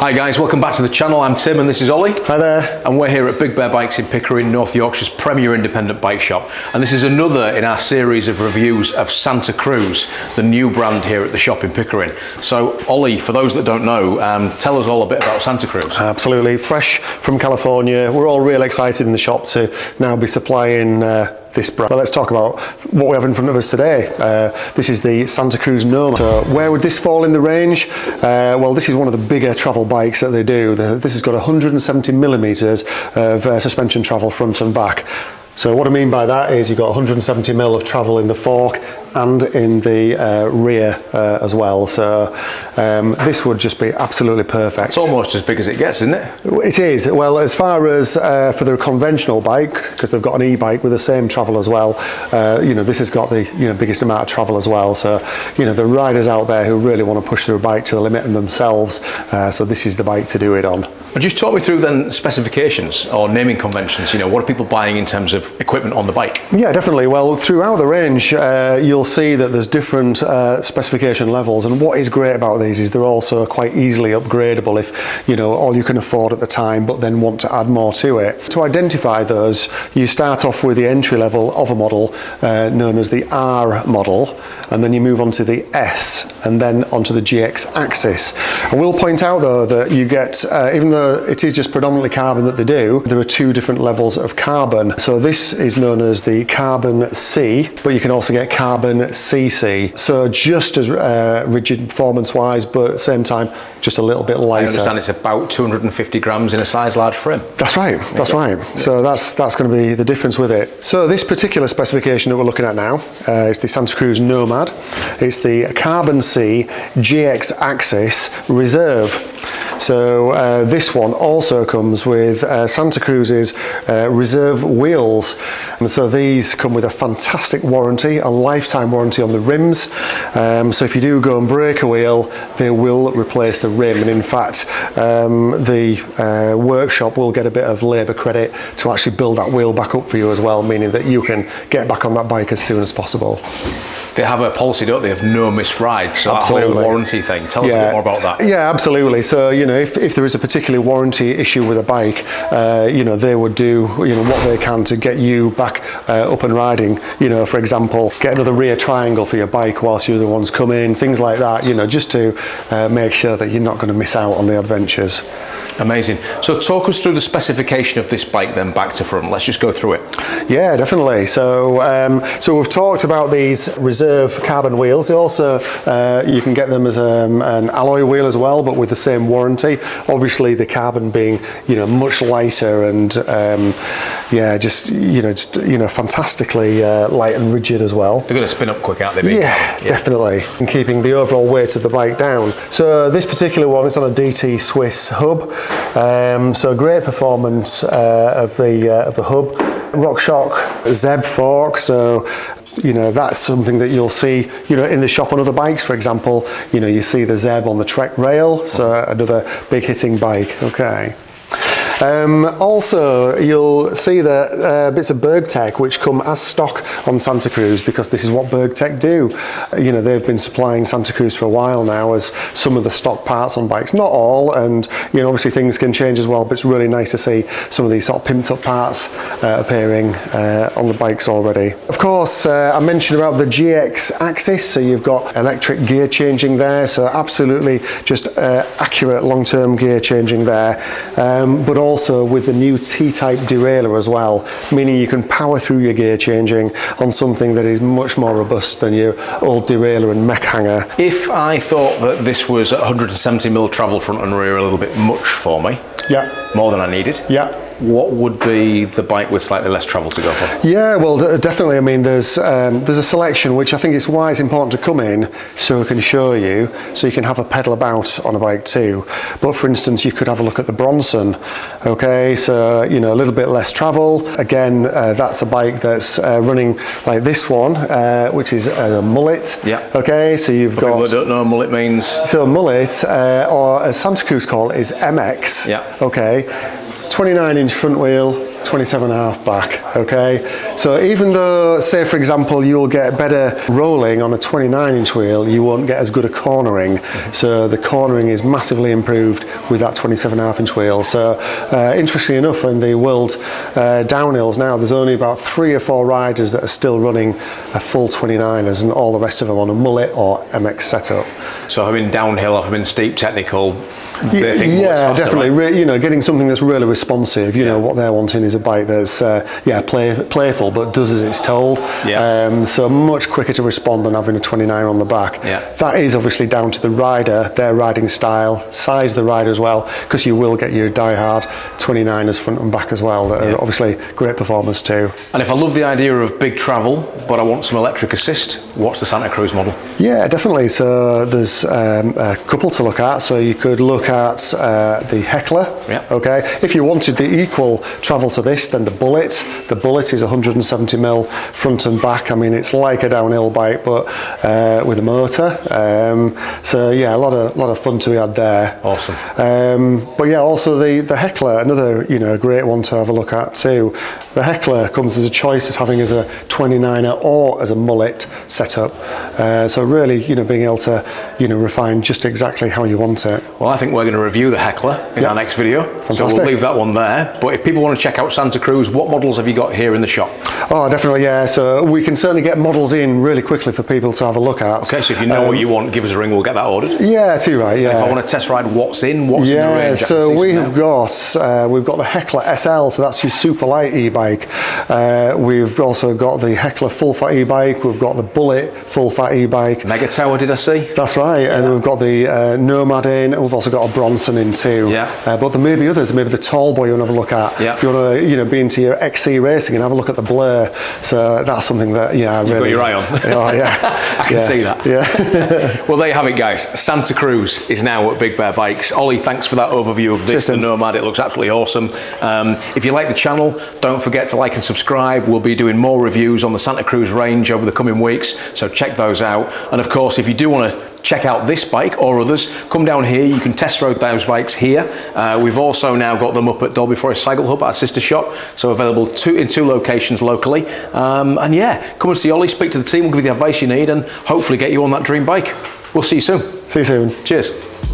Hi guys, welcome back to the channel. I'm Tim and this is Ollie. Hi there. And we're here at BigBearBikes in Pickering, North Yorkshire's premier independent bike shop. And this is another in our series of reviews of Santa Cruz, the new brand here at the shop in Pickering. So Ollie, for those that don't know, tell us all a bit about Santa Cruz. Absolutely, fresh from California. We're all real excited in the shop to now be supplying this brand. But let's talk about what we have in front of us today. This is the Santa Cruz Nomad. So where would this fall in the range? Well, this is one of the bigger travel bikes that they do. This has got 170 millimeters of suspension travel front and back. So what I mean by that is you've got 170 mil of travel in the fork and in the rear as well. So this would just be absolutely perfect. It's almost as big as it gets, isn't it? It is. Well, as far as for the conventional bike, because they've got an e-bike with the same travel as well, this has got the biggest amount of travel as well. So the riders out there who really want to push their bike to the limit and themselves, so this is the bike to do it on. And just talk me through then specifications or naming conventions. What are people buying in terms of equipment on the bike? Yeah, definitely. Well, throughout the range, you'll see that there's different specification levels, and what is great about these is they're also quite easily upgradable if all you can afford at the time, but then want to add more to it. To identify those, you start off with the entry level of a model known as the R model, and then you move on to the S, and then onto the GX AXS. And we'll point out though that you get, even though it is just predominantly carbon that they do, there are two different levels of carbon. So this is known as the carbon C, but you can also get carbon CC. So just as rigid performance wise, but at the same time just a little bit lighter. I understand it's about 250 grams in a size large frame. That's right, that's right. Yeah. So that's going to be the difference with it. So this particular specification that we're looking at now is the Santa Cruz Nomad. It's the carbon C GX AXS Reserve. So this one also comes with Santa Cruz's reserve wheels, and so these come with a fantastic warranty, a lifetime warranty on the rims. So if you do go and break a wheel, they will replace the rim, and in fact the workshop will get a bit of labour credit to actually build that wheel back up for you as well, meaning that you can get back on that bike as soon as possible. They have a policy, don't they, of no missed rides, so absolutely. That whole warranty thing. Tell us a bit more about that. Yeah, absolutely. So, if there is a particular warranty issue with a bike, they would do, what they can to get you back up and riding. For example, get another rear triangle for your bike whilst your other ones come in, things like that, just to make sure that you're not going to miss out on the adventures. Amazing. So talk us through the specification of this bike then, back to front. Let's just go through it. Yeah, definitely. So we've talked about these reserve carbon wheels. They also, you can get them as an alloy wheel as well, but with the same warranty. Obviously the carbon being, much lighter and just fantastically light and rigid as well. They're going to spin up quick, aren't they? Yeah, definitely. And keeping the overall weight of the bike down. So this particular one is on a DT Swiss hub. So great performance of the hub. RockShox Zeb fork, so that's something that you'll see in the shop on other bikes. For example, you see the Zeb on the Trek rail, so another big hitting bike. Okay. Also, you'll see the bits of BergTech which come as stock on Santa Cruz, because this is what BergTech do. They've been supplying Santa Cruz for a while now as some of the stock parts on bikes. Not all, and obviously things can change as well, but it's really nice to see some of these sort of pimped up parts appearing on the bikes already. Of course, I mentioned about the GX AXS, so you've got electric gear changing there, so absolutely just accurate long-term gear changing there, but also with the new T-type derailleur as well, meaning you can power through your gear changing on something that is much more robust than your old derailleur and mech hanger. If I thought that this was 170 mil travel front and rear a little bit much for me, yeah, more than I needed, yeah, what would be the bike with slightly less travel to go for? Yeah, well, definitely. I mean, there's a selection which I think it's why it's important to come in so I can show you, so you can have a pedal about on a bike too. But for instance, you could have a look at the Bronson. Okay, so a little bit less travel. Again, that's a bike that's running like this one, which is a mullet. Yeah. Okay, so you've got. People don't know what mullet means. So a mullet, or as Santa Cruz call it, is MX. Yeah. Okay. 29-inch front wheel, 27.5 back, okay? So even though, say for example, you'll get better rolling on a 29-inch wheel, you won't get as good a cornering. So the cornering is massively improved with that 27.5-inch wheel. So interestingly enough, in the world downhills now, there's only about 3 or 4 riders that are still running a full 29ers, and all the rest of them on a mullet or MX setup. So I'm in downhill, I'm in steep technical. Yeah, definitely. Right? You know, getting something that's really responsive. You know, what they're wanting is a bike that's playful but does as it's told. So much quicker to respond than having a 29 on the back. That is obviously down to the rider, their riding style, size of the rider as well, because you will get your die-hard 29ers front and back as well that are obviously great performers too. And if I love the idea of big travel but I want some electric assist, what's the Santa Cruz model? Yeah, definitely. So there's a couple to look at. So you could look at the Heckler. Okay, if you wanted the equal travel to this, then the Bullet. The Bullet is 170mm front and back. I mean, it's like a downhill bike, but with a motor. So yeah, a lot of fun to be had there. Awesome. But yeah, also the Heckler, another great one to have a look at too. The Heckler comes as a choice as having as a 29er or as a mullet setup. So really, being able to refine just exactly how you want it. Well, I think we're going to review the Heckler in our next video. Fantastic. So we'll leave that one there. But if people want to check out Santa Cruz, what models have you got here in the shop? Oh, definitely, yeah. So we can certainly get models in really quickly for people to have a look at. Okay, so if you know what you want, give us a ring, we'll get that ordered. Yeah, too right, yeah. And if I want to test ride what's in the range, so we've got the Heckler SL, so that's your super light e-bike. We've also got the Heckler full fat e-bike, we've got the Bullet full fat e-bike. Mega Tower, did I see? That's right, and we've got the Nomad in, and we've also got a Bronson in too. But there may be others, maybe the Tall Boy you want to have a look at. If you want to be into your XC racing and have a look at the Blur. So that's something that I really... You've got your eye on. Oh, yeah. I can see that. Well, there you have it, guys. Santa Cruz is now at Big Bear Bikes. Ollie, thanks for that overview of this, the Nomad. It looks absolutely awesome. If you like the channel, don't forget to like and subscribe. We'll be doing more reviews on the Santa Cruz range over the coming weeks, so check those out. And of course, if you do want to check out this bike or others, come down here. You can test road those bikes here. We've also now got them up at Dolby Forest Cycle Hub, our sister shop, so available in 2 locations locally. And yeah, come and see Ollie, speak to the team, we'll give you the advice you need and hopefully get you on that dream bike. We'll see you soon. See you soon. Cheers.